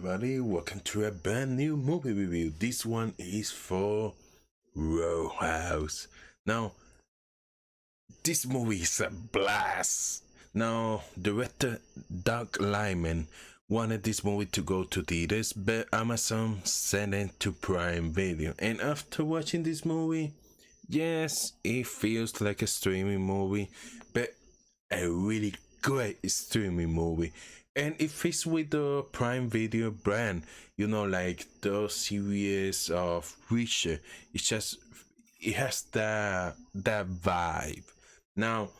everybody, welcome to a brand new movie review. This one is for Roadhouse. Now, this movie is a blast. Now, director Doug Lyman wanted this movie to go to theaters, but Amazon sent it to Prime Video. And after watching this movie, yes, it feels like a streaming movie, but a really great streaming movie. And it fits with the Prime Video brand, like the series of Witcher. It has that vibe. Now,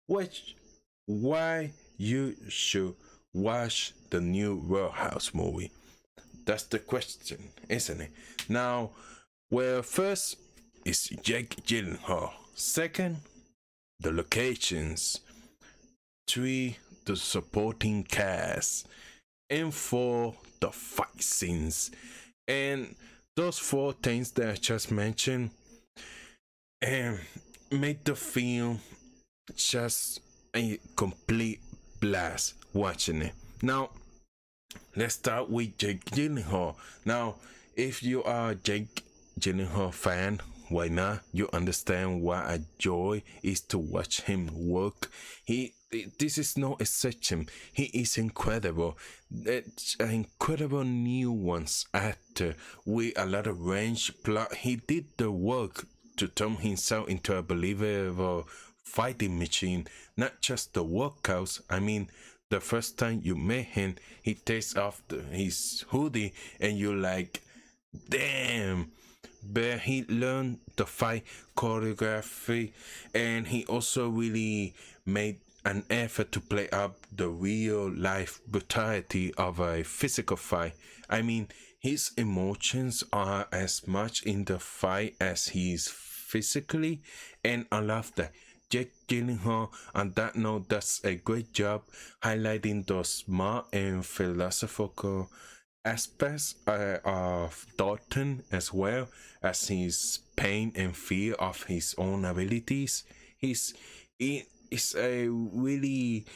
why you should watch the new Roadhouse movie? That's the question, isn't it? Now, well, first is Jake Gyllenhaal. Second, the locations. 3, the supporting cast. And 4, the fight scenes. And those 4 things that I just mentioned make the film just a complete blast watching it. Now, let's start with Jake Gyllenhaal. Now, if you are a Jake Gyllenhaal fan, why not? You understand what a joy is to watch him work. This is no exception. He is incredible. It's an incredible nuance actor with a lot of range. Plot. He did the work to turn himself into a believable fighting machine, not just the workouts. I mean, the first time you met him, he takes off his hoodie and you're like, damn. But he learned the fight choreography, and he also really made an effort to play up the real life brutality of a physical fight. I mean, his emotions are as much in the fight as he is physically, and I love that. Jake Gyllenhaal, on that note, does a great job highlighting the smart and philosophical aspects of Dalton, as well as his pain and fear of his own abilities. He's in a really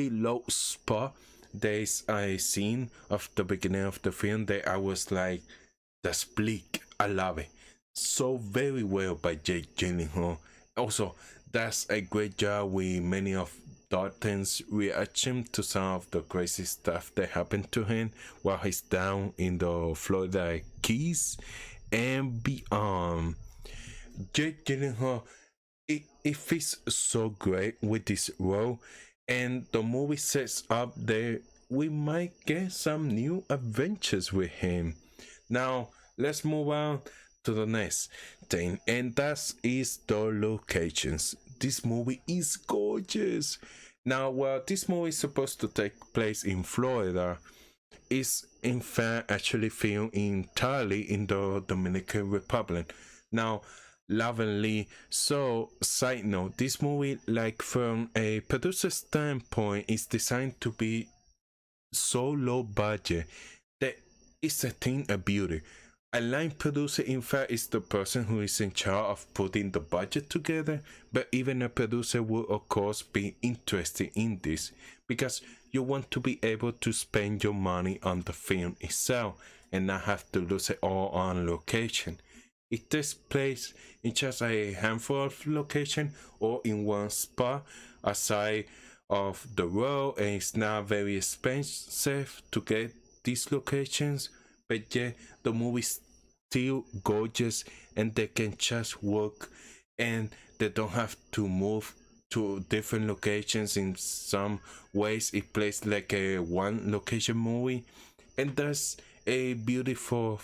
low spot. There's a scene of the beginning of the film that I was like, that's bleak. I love it so very well by Jake Gyllenhaal. Also, that's a great job with many of Dalton's reaction to some of the crazy stuff that happened to him while he's down in the Florida Keys and beyond. Jake Gyllenhaal, it fits so great with this role, and the movie sets up that we might get some new adventures with him. Now, let's move on to the next thing, and that is the locations. This movie is gorgeous. Now, while this movie is supposed to take place in Florida, it's in fact actually filmed entirely in the Dominican Republic. Now, lovingly so, side note, this movie, like from a producer standpoint, is designed to be so low budget that it's a thing of beauty. A line producer, in fact, is the person who is in charge of putting the budget together, but even a producer will, of course, be interested in this because you want to be able to spend your money on the film itself and not have to lose it all on location. It takes place in just a handful of locations or in one spot aside of the road, and it's not very expensive to get these locations. But yeah, the movie's still gorgeous and they can just work and they don't have to move to different locations. In some ways, it plays like a one location movie, and that's a beautiful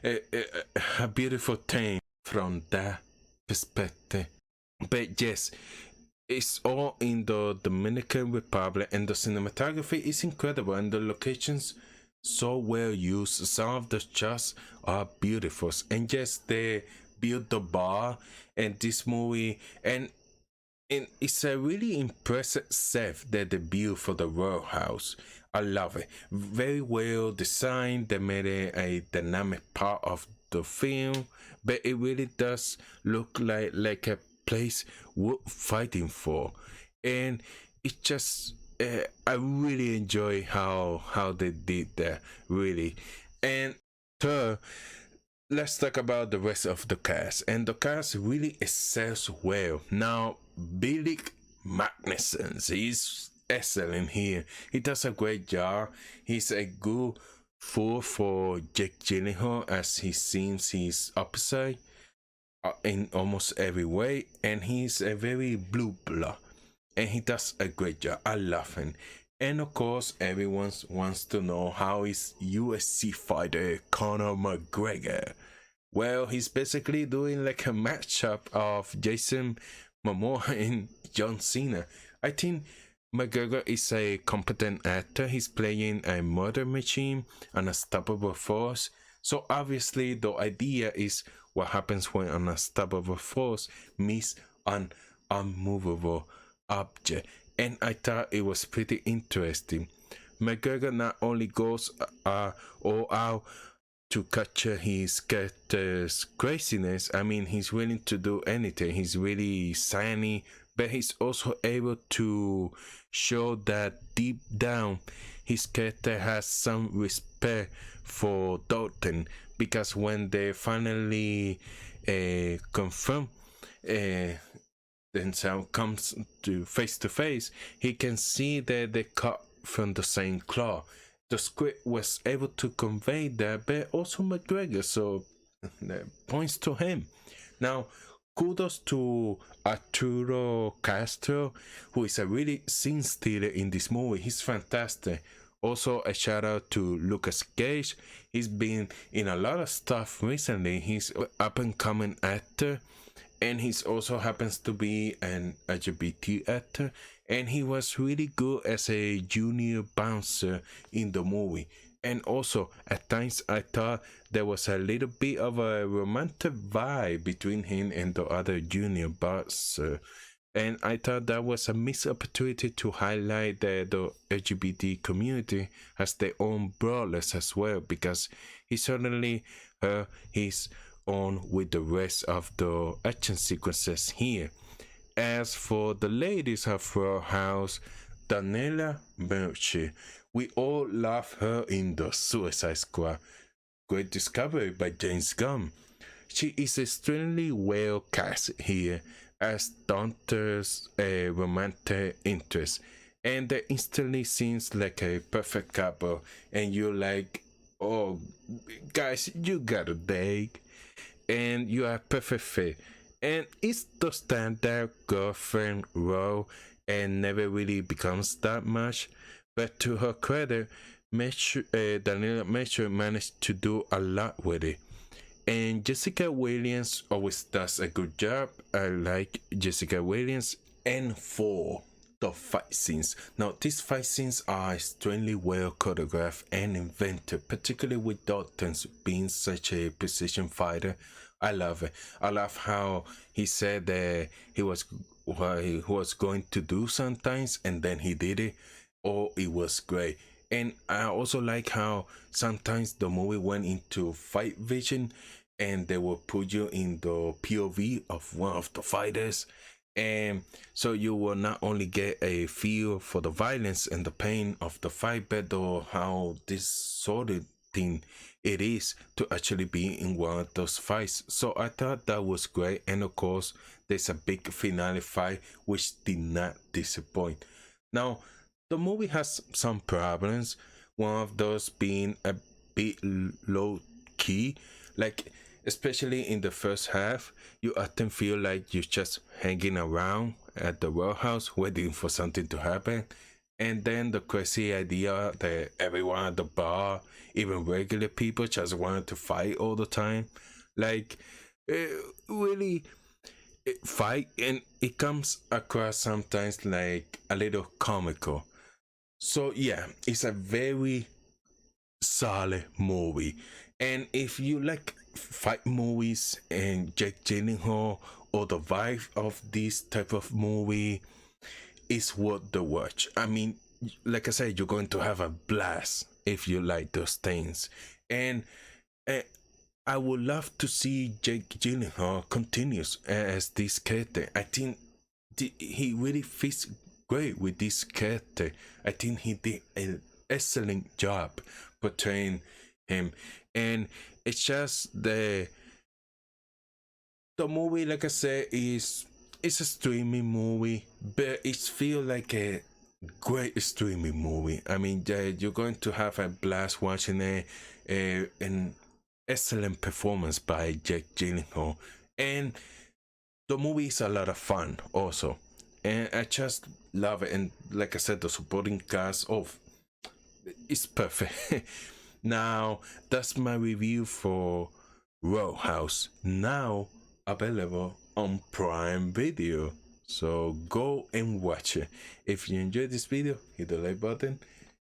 a beautiful thing from that perspective. But yes, it's all in the Dominican Republic, and the cinematography is incredible, and the locations so well used. Some of the shots are beautiful, and yes, they built the bar and this movie, and it's a really impressive set that they built for the Roadhouse. I love it. Very well designed. They made it a dynamic part of the film, but it really does look like a place worth fighting for, and it just I really enjoy how they did that, really. And third, let's talk about the rest of the cast. And the cast really excels well. Now, Billy Magnussen is excellent here. He does a great job. He's a good fool for Jake Gyllenhaal, as he seems his opposite in almost every way, and he's a very blue blood, and he does a great job. I love him. And of course, everyone wants to know how is UFC fighter Conor McGregor. Well, he's basically doing like a matchup of Jason Momoa and John Cena. I think McGregor is a competent actor. He's playing a murder machine, an unstoppable force. So obviously, the idea is what happens when an unstoppable force meets an unmovable object. And I thought it was pretty interesting. McGregor not only goes all out to capture his character's craziness. I mean, he's willing to do anything. He's really zany, but he's also able to show that deep down his character has some respect for Dalton, because when they finally confront themselves, comes to face, he can see that they cut from the same cloth. The script was able to convey that, but also McGregor, so that points to him. Now, kudos to Arturo Castro, who is a really scene stealer in this movie. He's fantastic. Also, a shout out to Lucas Gage. He's been in a lot of stuff recently. He's an up and coming actor, and he also happens to be an LGBT actor, and he was really good as a junior bouncer in the movie. And also, at times, I thought there was a little bit of a romantic vibe between him and the other junior bouncer. And I thought that was a missed opportunity to highlight that the LGBT community has their own brawlers as well, because he certainly his on with the rest of the action sequences here. As for the ladies of Roadhouse, Daniela Merchant, we all love her in The Suicide Squad. Great discovery by James Gunn. She is extremely well cast here as Dante's romantic interest, and they instantly seems like a perfect couple, and you're like, oh guys, you got a date, and you are perfect fit. And it's the standard girlfriend role and never really becomes that much, but to her credit, Daniela Mitchell managed to do a lot with it. And Jessica Williams always does a good job. I like Jessica Williams. And for the fight scenes. Now, these fight scenes are extremely well choreographed and invented, particularly with Dalton's being such a precision fighter. I love it. I love how he said that he was what he was going to do sometimes, and then he did it. Oh, it was great. And I also like how sometimes the movie went into fight vision, and they will put you in the POV of one of the fighters, and so you will not only get a feel for the violence and the pain of the fight, but how this sort of thing it is to actually be in one of those fights. So I thought that was great, and of course there's a big finale fight which did not disappoint. Now, the movie has some problems, one of those being a bit low key, like especially in the first half, you often feel like you're just hanging around at the Roadhouse waiting for something to happen. And then the crazy idea that everyone at the bar, even regular people, just wanted to fight all the time. Like, really fight, and it comes across sometimes like a little comical. So yeah, it's a very solid movie. And if you like fight movies and Jake Gyllenhaal, or the vibe of this type of movie, is worth the watch. I mean, like I said, you're going to have a blast if you like those things. And I would love to see Jake Gyllenhaal continues as this character. I think he really fits great with this character. I think he did an excellent job portraying him, and it's just the movie, like I said, is it's a streaming movie, but it feels like a great streaming movie. I mean, you're going to have a blast watching an excellent performance by Jake Gyllenhaal, and the movie is a lot of fun also, and I just love it. And like I said, the supporting cast of it's perfect. Now that's my review for Roadhouse, now available on Prime Video. So go and watch it. If you enjoyed this video, hit the like button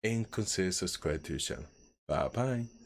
and consider subscribe to the channel. Bye bye.